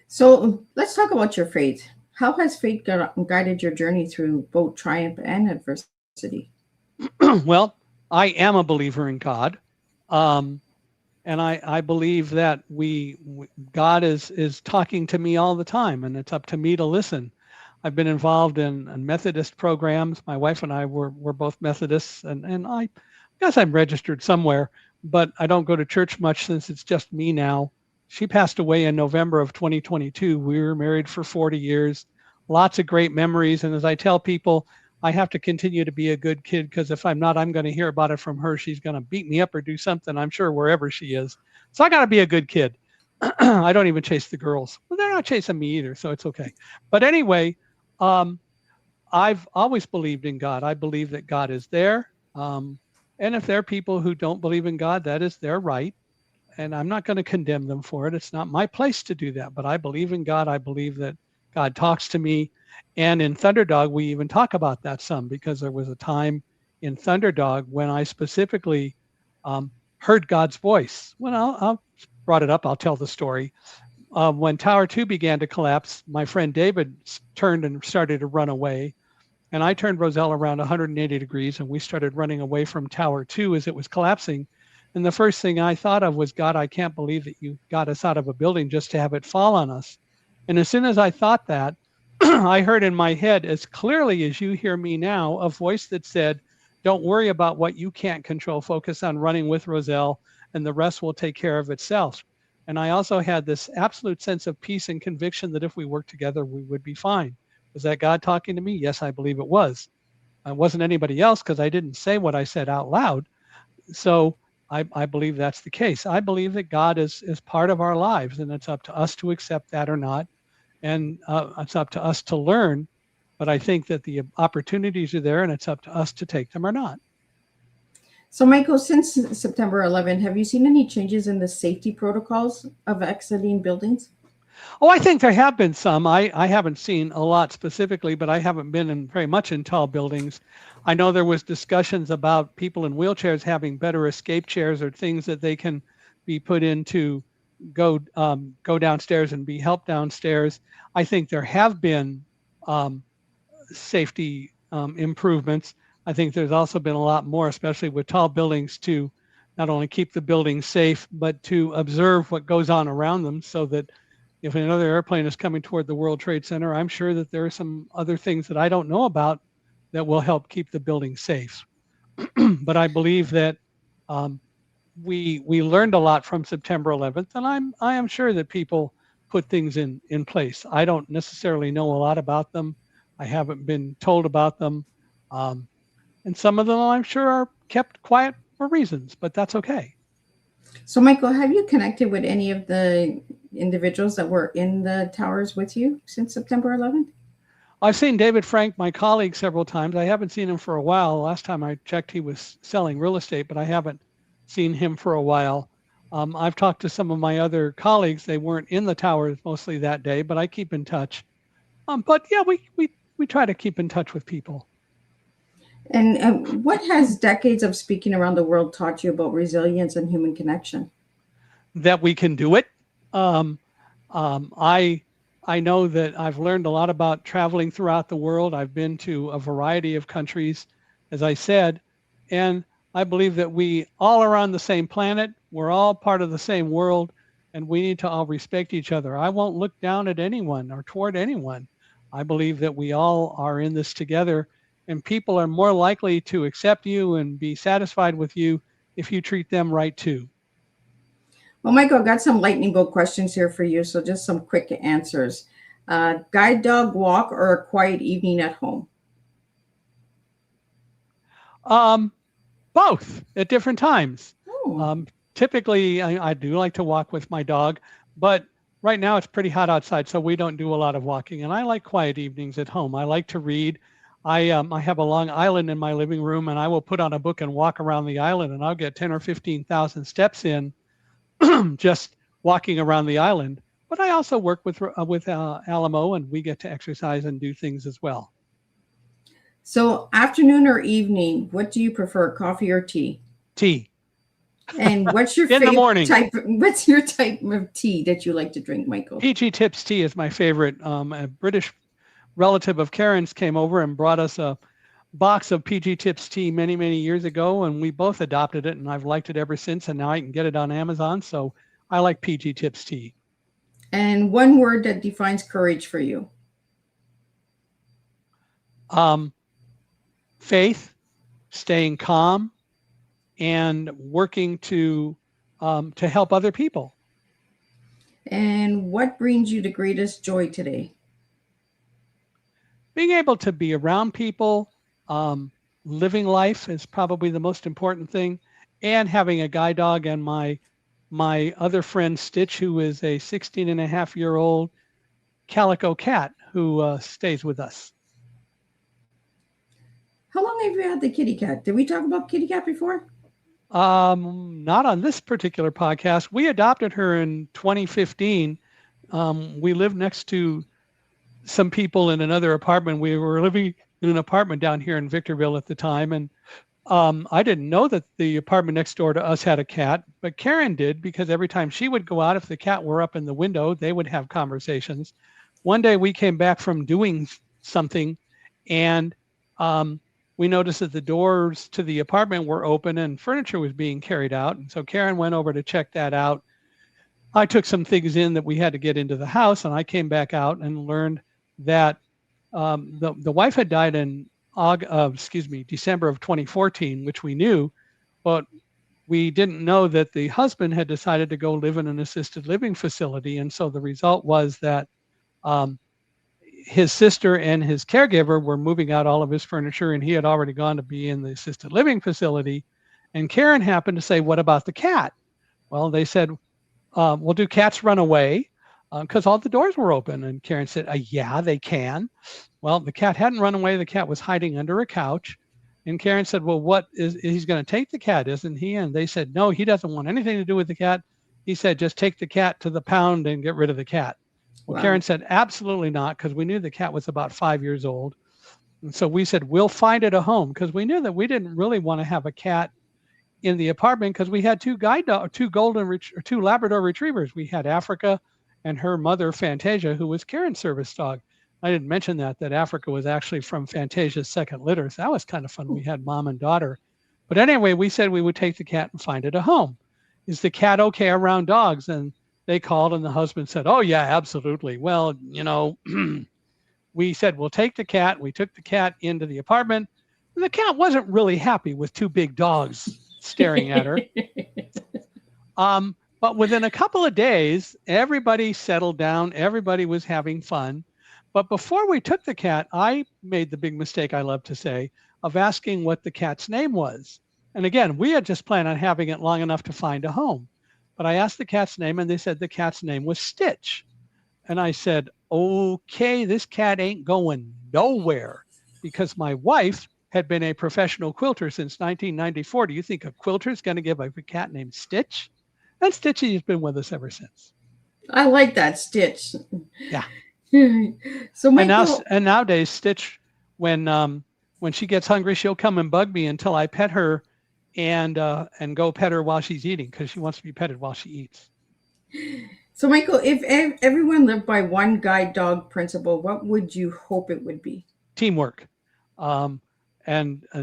So let's talk about your faith. How has faith guided your journey through both triumph and adversity? Well, I am a believer in God. And I believe that God is talking to me all the time, and it's up to me to listen. I've been involved in Methodist programs. My wife and I were both Methodists, and I guess I'm registered somewhere, but I don't go to church much since it's just me now. She passed away in November of 2022. We were married for 40 years, lots of great memories. And as I tell people, I have to continue to be a good kid, because if I'm not, I'm going to hear about it from her. She's going to beat me up or do something, I'm sure, wherever she is. So I got to be a good kid. I don't even chase the girls. Well, they're not chasing me either, so it's okay. But anyway, I've always believed in God. I believe that God is there. And if there are people who don't believe in God, that is their right. And I'm not going to condemn them for it. It's not my place to do that. But I believe in God. I believe that God talks to me. And in Thunderdog, we even talk about that some, because there was a time in Thunderdog when I specifically heard God's voice. When I'll brought it up, I'll tell the story. When Tower 2 began to collapse, my friend David turned and started to run away. And I turned Roselle around 180 degrees, and we started running away from Tower 2 as it was collapsing. And the first thing I thought of was, God, I can't believe that you got us out of a building just to have it fall on us. And as soon as I thought that, I heard in my head, as clearly as you hear me now, a voice that said, don't worry about what you can't control. Focus on running with Roselle, and the rest will take care of itself. And I also had this absolute sense of peace and conviction that if we worked together, we would be fine. Was that God talking to me? Yes, I believe it was. It wasn't anybody else because I didn't say what I said out loud. So I believe that's the case. I believe that God is part of our lives, and it's up to us to accept that or not. And it's up to us to learn. But I think that the opportunities are there, and it's up to us to take them or not. So, Michael, since September 11, have you seen any changes in the safety protocols of exiting buildings? Oh, I think there have been some. I haven't seen a lot specifically, but I haven't been in very much in tall buildings. I know there was discussions about people in wheelchairs having better escape chairs or things that they can be put in to go downstairs and be helped downstairs. I think there have been safety improvements. I think there's also been a lot more, especially with tall buildings, to not only keep the building safe, but to observe what goes on around them so that if another airplane is coming toward the World Trade Center, I'm sure that there are some other things that I don't know about that will help keep the building safe. But I believe that we learned a lot from September 11th, and I am sure that people put things in place. I don't necessarily know a lot about them. I haven't been told about them. And some of them I'm sure are kept quiet for reasons, but that's okay. So, Michael, have you connected with any of the individuals that were in the towers with you since September 11th? I've seen David Frank, my colleague, several times. I haven't seen him for a while. Last time I checked, he was selling real estate, but I haven't seen him for a while. I've talked to some of my other colleagues. They weren't in the towers mostly that day, but I keep in touch. But yeah, we try to keep in touch with people. And what has decades of speaking around the world taught you about resilience and human connection? That we can do it. I know that I've learned a lot about traveling throughout the world. I've been to a variety of countries, as I said, and I believe that we all are on the same planet. We're all part of the same world, and we need to all respect each other. I won't look down at anyone or toward anyone. I believe that we all are in this together, and people are more likely to accept you and be satisfied with you if you treat them right too. Well, Michael, I've got some lightning bolt questions here for you. So just some quick answers. Guide dog walk or a quiet evening at home? Both at different times. Oh. Typically, I do like to walk with my dog, but right now it's pretty hot outside, so we don't do a lot of walking. And I like quiet evenings at home. I like to read. I have a long island in my living room, and I will put on a book and walk around the island, and I'll get 10 or 15,000 steps in just walking around the island. But I also work with Alamo, and we get to exercise and do things as well. So afternoon or evening, what do you prefer, coffee or tea? Tea. And what's your In the morning. What's your type of tea that you like to drink, Michael? PG Tips tea is my favorite. A British relative of Karen's came over and brought us a box of PG Tips tea many, many years ago, and we both adopted it, and I've liked it ever since, and now I can get it on Amazon, so I like PG Tips tea. And one word that defines courage for you? Faith, staying calm, and working to help other people. And what brings you the greatest joy today? Being able to be around people, living life is probably the most important thing, and having a guide dog and my other friend Stitch, who is a 16-and-a-half-year-old calico cat who stays with us. How long have you had the kitty cat? Did we talk about kitty cat before? Not on this particular podcast. We adopted her in 2015. We lived next to some people in another apartment. We were living in an apartment down here in Victorville at the time, and I didn't know that the apartment next door to us had a cat, but Karen did, because every time she would go out, if the cat were up in the window, they would have conversations. One day we came back from doing something, and we noticed that the doors to the apartment were open and furniture was being carried out. And so Karen went over to check that out. I took some things in that we had to get into the house, and I came back out and learned that the wife had died in December of 2014, which we knew, but we didn't know that the husband had decided to go live in an assisted living facility. And so the result was that um, his sister and his caregiver were moving out all of his furniture, and he had already gone to be in the assisted living facility. And Karen happened to say, "What about the cat?" Well, they said, "Well, do cats run away?" Because all the doors were open. And Karen said, "Yeah, they can." Well, the cat hadn't run away. The cat was hiding under a couch. And Karen said, "Well, what is he's going to take the cat, isn't he?" And they said, "No, he doesn't want anything to do with the cat." He said, "Just take the cat to the pound and get rid of the cat." Well, Wow. Karen said, "Absolutely not," because we knew the cat was about 5 years old. And so we said, "We'll find it a home," because we knew that we didn't really want to have a cat in the apartment, because we had two Labrador retrievers. We had Africa and her mother, Fantasia, who was Karen's service dog. I didn't mention that Africa was actually from Fantasia's second litter. So that was kind of fun. We had mom and daughter. But anyway, we said we would take the cat and find it a home. Is the cat okay around dogs? And they called, and the husband said, "Oh, yeah, absolutely." Well, we said, "We'll take the cat." We took the cat into the apartment. And the cat wasn't really happy with two big dogs staring at her. But within a couple of days, everybody settled down. Everybody was having fun. But before we took the cat, I made the big mistake, I love to say, of asking what the cat's name was. And again, we had just planned on having it long enough to find a home. But I asked the cat's name, and they said the cat's name was Stitch. And I said, "Okay, this cat ain't going nowhere," because my wife had been a professional quilter since 1994. Do you think a quilter is going to give a cat named Stitch? And Stitchy has been with us ever since. I like that, Stitch. Yeah. So Michael, And nowadays, Stitch, when she gets hungry, she'll come and bug me until I pet her and go pet her while she's eating, because she wants to be petted while she eats. So Michael, if everyone lived by one guide dog principle, what would you hope it would be? Teamwork, and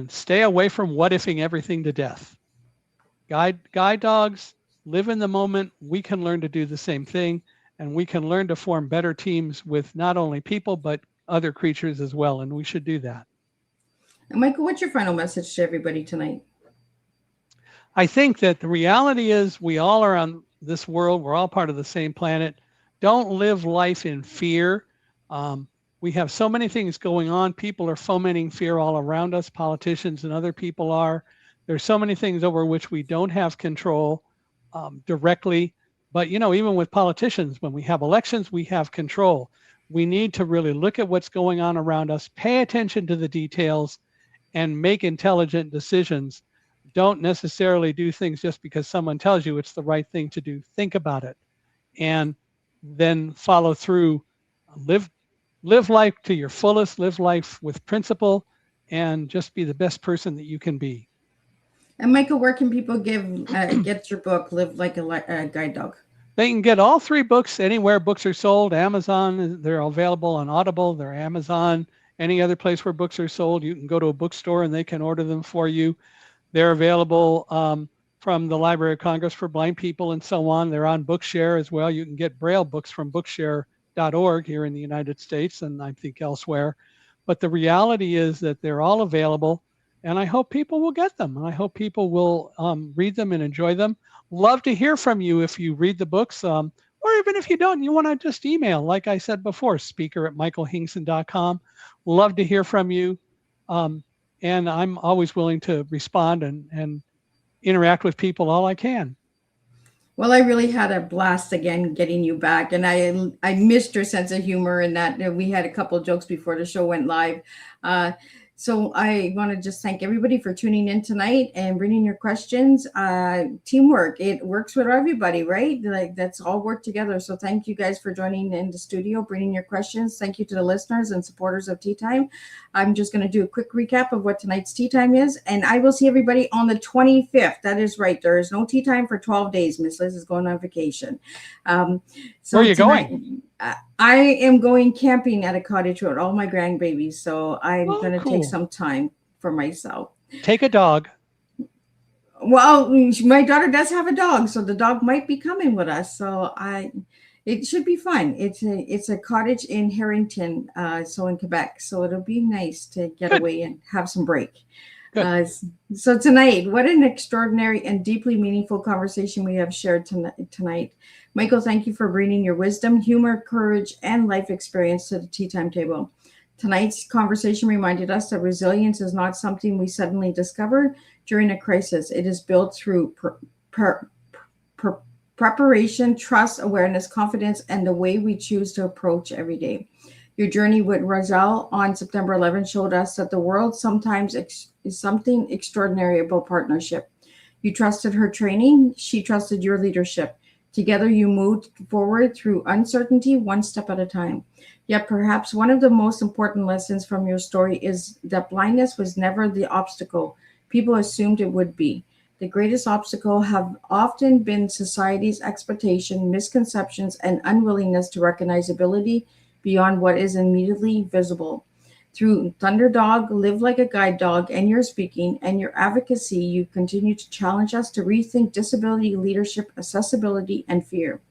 stay away from what-ifing everything to death. Guide dogs live in the moment. We can learn to do the same thing, and we can learn to form better teams with not only people, but other creatures as well. And we should do that. And Michael, what's your final message to everybody tonight? I think that the reality is we all are on this world. We're all part of the same planet. Don't live life in fear. We have so many things going on. People are fomenting fear all around us. Politicians and other people are. There's so many things over which we don't have control directly. But, even with politicians, when we have elections, we have control. We need to really look at what's going on around us, pay attention to the details, and make intelligent decisions. Don't necessarily do things just because someone tells you it's the right thing to do. Think about it and then follow through. Live life to your fullest, live life with principle, and just be the best person that you can be. And Michael, where can people get your book, Live Like a Guide Dog? They can get all three books anywhere books are sold. Amazon, they're available on Audible, they're Amazon, any other place where books are sold. You can go to a bookstore and they can order them for you. They're available from the Library of Congress for blind people and so on. They're on Bookshare as well. You can get Braille books from Bookshare.org here in the United States and I think elsewhere. But the reality is that they're all available, and I hope people will get them. And I hope people will read them and enjoy them. Love to hear from you if you read the books, or even if you don't, you want to just email, like I said before, speaker@michaelhingson.com. Love to hear from you. And I'm always willing to respond and interact with people all I can. Well, I really had a blast again getting you back, and I missed your sense of humor, and that we had a couple of jokes before the show went live. So I want to just thank everybody for tuning in tonight and bringing your questions. Teamwork, it works with everybody, right? Like that's all work together. So thank you guys for joining in the studio, bringing your questions. Thank you to the listeners and supporters of Teatime. I'm just going to do a quick recap of what tonight's Teatime is, and I will see everybody on the 25th. That is right. There is no Teatime for 12 days. Miss Liz is going on vacation. So where are you going? I am going camping at a cottage with all my grandbabies, so I'm going to take some time for myself. Take a dog. Well, my daughter does have a dog, so the dog might be coming with us. So it should be fun. It's a cottage in Harrington, so in Quebec. So it'll be nice to get away and have some break. Good. So tonight, what an extraordinary and deeply meaningful conversation we have shared tonight. Michael, thank you for bringing your wisdom, humor, courage, and life experience to the Tea Time table. Tonight's conversation reminded us that resilience is not something we suddenly discover during a crisis. It is built through preparation, trust, awareness, confidence, and the way we choose to approach every day. Your journey with Roselle on September 11th showed us that the world sometimes is something extraordinary about partnership. You trusted her training, she trusted your leadership. Together, you moved forward through uncertainty, one step at a time. Yet, perhaps one of the most important lessons from your story is that blindness was never the obstacle people assumed it would be. The greatest obstacle have often been society's expectation, misconceptions, and unwillingness to recognize ability beyond what is immediately visible. Through Thunderdog, Live Like a Guide Dog, and your speaking and your advocacy, you continue to challenge us to rethink disability, leadership, accessibility, and fear.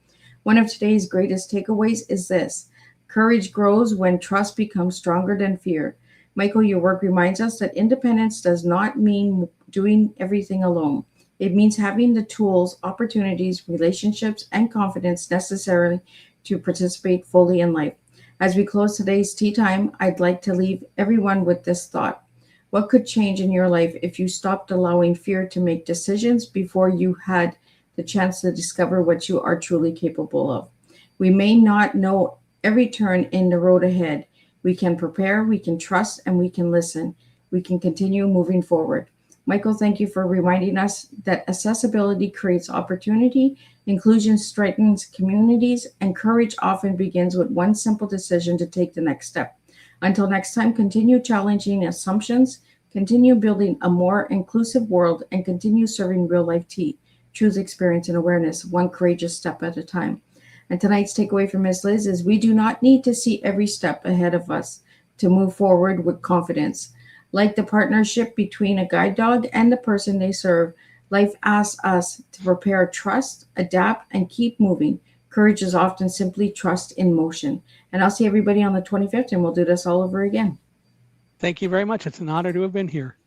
One of today's greatest takeaways is this: courage grows when trust becomes stronger than fear. Michael, your work reminds us that independence does not mean doing everything alone. It means having the tools, opportunities, relationships, and confidence necessary to participate fully in life. As we close today's tea time, I'd like to leave everyone with this thought. What could change in your life if you stopped allowing fear to make decisions before you had the chance to discover what you are truly capable of? We may not know every turn in the road ahead. We can prepare, we can trust, and we can listen. We can continue moving forward. Michael, thank you for reminding us that accessibility creates opportunity, inclusion strengthens communities, and courage often begins with one simple decision to take the next step. Until next time, continue challenging assumptions, continue building a more inclusive world, and continue serving real-life tea, truth, experience, and awareness, one courageous step at a time. And tonight's takeaway from Ms. Liz is we do not need to see every step ahead of us to move forward with confidence. Like the partnership between a guide dog and the person they serve, life asks us to prepare, trust, adapt, and keep moving. Courage is often simply trust in motion. And I'll see everybody on the 25th, and we'll do this all over again. Thank you very much. It's an honor to have been here.